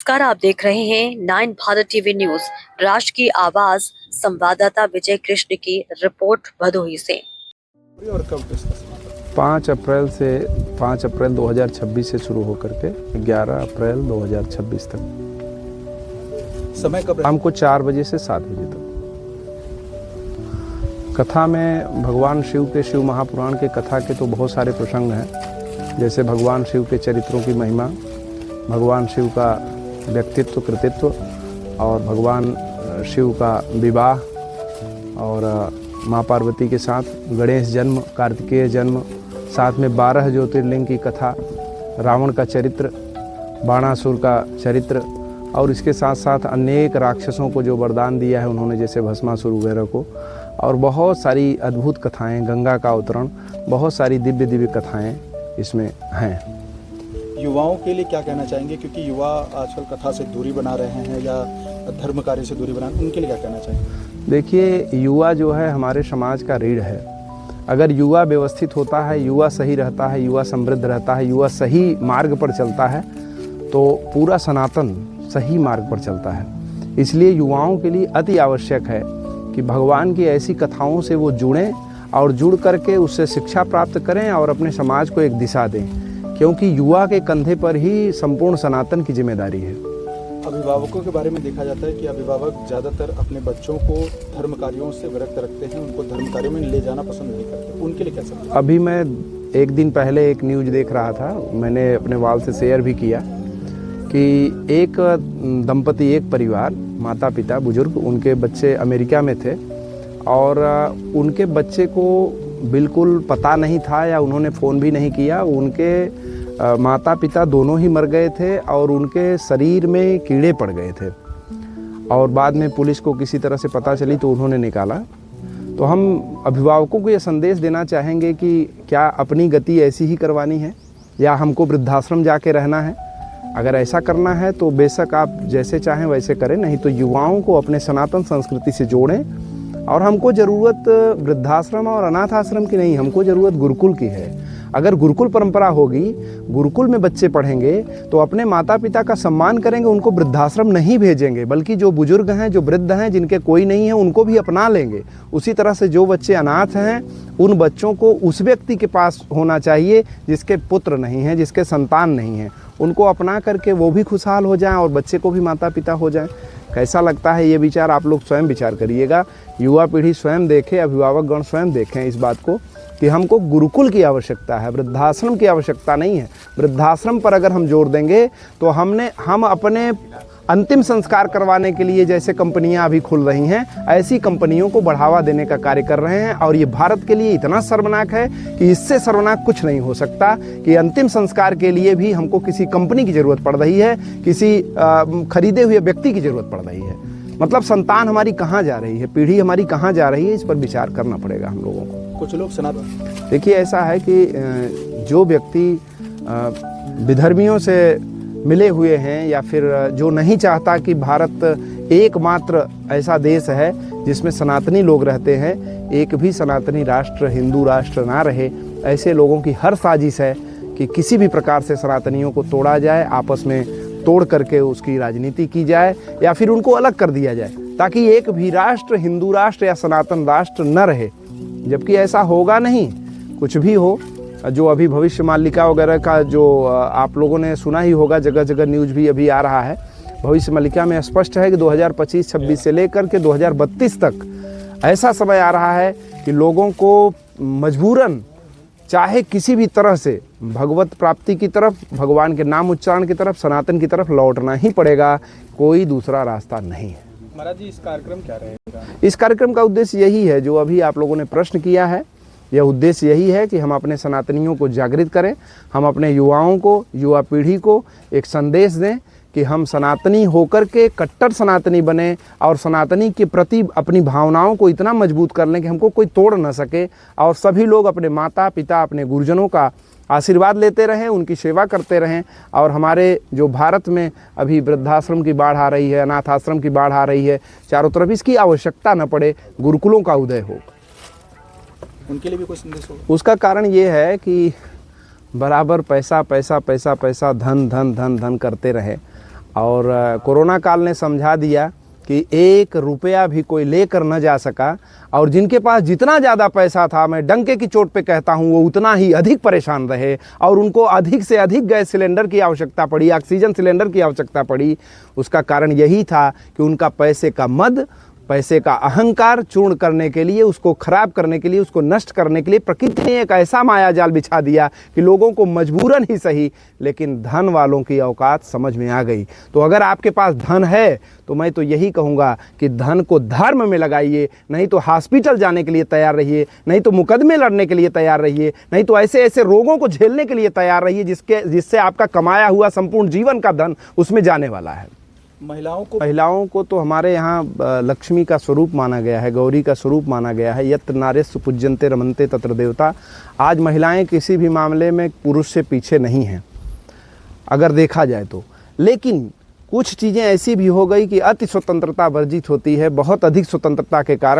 नमस्कार, आप देख रहे हैं 9 भारत टीवी न्यूज। राष्ट्र की आवाज संवाददाता विजय कृष्ण की रिपोर्ट भदोही से। और कब डिस्कस 5 अप्रैल 2026 से शुरू होकर के 11 अप्रैल 2026 तक समय कब शाम को 4 बजे से 7 बजे तक। कथा में भगवान शिव के शिव महापुराण के कथा के तो बहुत सारे प्रसंग हैं, जैसे भगवान शिव के चरित्रों की महिमा, भगवान शिव का व्यक्तित्व कृतित्व और भगवान शिव का विवाह और माँ पार्वती के साथ गणेश जन्म, कार्तिकेय जन्म, साथ में 12 ज्योतिर्लिंग की कथा, रावण का चरित्र, बाणासुर का चरित्र और इसके साथ साथ अनेक राक्षसों को जो वरदान दिया है उन्होंने, जैसे भस्मासुर वगैरह को, और बहुत सारी अद्भुत कथाएं, गंगा का अवतरण, बहुत सारी दिव्य दिव्य कथाएं इसमें हैं। युवाओं के लिए क्या कहना चाहेंगे, क्योंकि युवा आजकल कथा से दूरी बना रहे हैं या धर्म कार्य से दूरी बना, उनके लिए क्या कहना चाहेंगे? देखिए, युवा जो है हमारे समाज का रीढ़ है। अगर युवा व्यवस्थित होता है, युवा सही रहता है, युवा समृद्ध रहता है, युवा सही मार्ग पर चलता है तो पूरा सनातन सही मार्ग पर चलता है। इसलिए युवाओं के लिए अति आवश्यक है कि भगवान की ऐसी कथाओं से वो जुड़ें और जुड़ करके उससे शिक्षा प्राप्त करें और अपने समाज को एक दिशा दें, क्योंकि युवा के कंधे पर ही संपूर्ण सनातन की जिम्मेदारी है। अभिभावकों के बारे में देखा जाता है कि अभिभावक ज़्यादातर अपने बच्चों को धर्म कार्यों से विरक्त रखते हैं, उनको धर्म कार्यों में ले जाना पसंद नहीं करते, उनके लिए क्या समझ? अभी मैं एक दिन पहले एक न्यूज़ देख रहा था, मैंने अपने वाल से शेयर भी किया कि एक दंपति, एक परिवार, माता पिता बुजुर्ग, उनके बच्चे अमेरिका में थे और उनके बच्चे को बिल्कुल पता नहीं था या उन्होंने फ़ोन भी नहीं किया। उनके माता पिता दोनों ही मर गए थे और उनके शरीर में कीड़े पड़ गए थे और बाद में पुलिस को किसी तरह से पता चली तो उन्होंने निकाला। तो हम अभिभावकों को ये संदेश देना चाहेंगे कि क्या अपनी गति ऐसी ही करवानी है या हमको वृद्धाश्रम जाके रहना है? अगर ऐसा करना है तो बेशक आप जैसे चाहें वैसे करें, नहीं तो युवाओं को अपने सनातन संस्कृति से जोड़ें। और हमको ज़रूरत वृद्धाश्रम और अनाथ आश्रम की नहीं, हमको ज़रूरत गुरुकुल की है। अगर गुरुकुल परंपरा होगी, गुरुकुल में बच्चे पढ़ेंगे तो अपने माता पिता का सम्मान करेंगे, उनको वृद्धाश्रम नहीं भेजेंगे, बल्कि जो बुजुर्ग हैं, जो वृद्ध हैं, जिनके कोई नहीं है, उनको भी अपना लेंगे। उसी तरह से जो बच्चे अनाथ हैं, उन बच्चों को उस व्यक्ति के पास होना चाहिए जिसके पुत्र नहीं हैं, जिसके संतान नहीं हैं, उनको अपना करके वो भी खुशहाल हो जाएं और बच्चे को भी माता पिता हो जाएं। कैसा लगता है ये विचार? आप लोग स्वयं विचार करिएगा, युवा पीढ़ी स्वयं देखे, अभिभावकगण स्वयं देखें इस बात को कि हमको गुरुकुल की आवश्यकता है, वृद्धाश्रम की आवश्यकता नहीं है। वृद्धाश्रम पर अगर हम जोर देंगे तो हम अपने अंतिम संस्कार करवाने के लिए जैसे कंपनियां अभी खुल रही हैं, ऐसी कंपनियों को बढ़ावा देने का कार्य कर रहे हैं और ये भारत के लिए इतना शर्मनाक है कि इससे शर्मनाक कुछ नहीं हो सकता कि अंतिम संस्कार के लिए भी हमको किसी कंपनी की ज़रूरत पड़ रही है, किसी खरीदे हुए व्यक्ति की ज़रूरत पड़ रही है। मतलब संतान हमारी कहाँ जा रही है, पीढ़ी हमारी कहाँ जा रही है, इस पर विचार करना पड़ेगा हम लोगों को। कुछ लोग सनातन, देखिए ऐसा है कि जो व्यक्ति विधर्मियों से मिले हुए हैं या फिर जो नहीं चाहता कि भारत एकमात्र ऐसा देश है जिसमें सनातनी लोग रहते हैं, एक भी सनातनी राष्ट्र, हिंदू राष्ट्र ना रहे, ऐसे लोगों की हर साजिश है कि किसी भी प्रकार से सनातनियों को तोड़ा जाए, आपस में तोड़ करके उसकी राजनीति की जाए या फिर उनको अलग कर दिया जाए, ताकि एक भी राष्ट्र, हिंदू राष्ट्र या सनातन राष्ट्र न रहे। जबकि ऐसा होगा नहीं, कुछ भी हो। जो अभी भविष्य मालिका वगैरह का जो आप लोगों ने सुना ही होगा, जगह जगह न्यूज़ भी अभी आ रहा है। भविष्य मालिका में स्पष्ट है कि 2025-26 से लेकर के 2032 तक ऐसा समय आ रहा है कि लोगों को मजबूरन चाहे किसी भी तरह से भगवत प्राप्ति की तरफ, भगवान के नाम उच्चारण की तरफ, सनातन की तरफ लौटना ही पड़ेगा, कोई दूसरा रास्ता नहीं है। महाराज जी, इस कार्यक्रम क्या रहेगा? इस कार्यक्रम का उद्देश्य यही है जो अभी आप लोगों ने प्रश्न किया है। यह उद्देश्य यही है कि हम अपने सनातनियों को जागृत करें, हम अपने युवाओं को, युवा पीढ़ी को एक संदेश दें कि हम सनातनी होकर के कट्टर सनातनी बने और सनातनी के प्रति अपनी भावनाओं को इतना मजबूत कर लें कि हमको कोई तोड़ न सके और सभी लोग अपने माता पिता, अपने गुरुजनों का आशीर्वाद लेते रहें, उनकी सेवा करते रहें। और हमारे जो भारत में अभी वृद्धाश्रम की बाढ़ आ रही है, अनाथ आश्रम की बाढ़ आ रही है, चारों तरफ इसकी आवश्यकता न पड़े, गुरुकुलों का उदय हो। उनके लिए भी कोई संदेश होगा? उसका कारण ये है कि बराबर पैसा पैसा पैसा पैसा, धन धन धन धन करते रहे और कोरोना काल ने समझा दिया कि 1 रुपया भी कोई लेकर न जा सका, और जिनके पास जितना ज़्यादा पैसा था, मैं डंके की चोट पे कहता हूँ, वो उतना ही अधिक परेशान रहे और उनको अधिक से अधिक गैस सिलेंडर की आवश्यकता पड़ी, ऑक्सीजन सिलेंडर की आवश्यकता पड़ी। उसका कारण यही था कि उनका पैसे का मद, पैसे का अहंकार चूर्ण करने के लिए, उसको खराब करने के लिए, उसको नष्ट करने के लिए प्रकृति ने एक ऐसा माया जाल बिछा दिया कि लोगों को मजबूरन ही सही, लेकिन धन वालों की औकात समझ में आ गई। तो अगर आपके पास धन है तो मैं तो यही कहूँगा कि धन को धर्म में लगाइए, नहीं तो हॉस्पिटल जाने के लिए तैयार रहिए, नहीं तो मुकदमे लड़ने के लिए तैयार रहिए, नहीं तो ऐसे ऐसे रोगों को झेलने के लिए तैयार रहिए जिससे आपका कमाया हुआ संपूर्ण जीवन का धन उसमें जाने वाला है। महिलाओं को तो हमारे यहाँ लक्ष्मी का स्वरूप माना गया है, गौरी का स्वरूप माना गया है। यत्र नार्यस्तु पूज्यन्ते रमन्ते तत्र देवता। आज महिलाएं किसी भी मामले में पुरुष से पीछे नहीं हैं अगर देखा जाए तो, लेकिन कुछ चीज़ें ऐसी भी हो गई कि अति स्वतंत्रता वर्जित होती है। बहुत अधिक स्वतंत्रता के कारण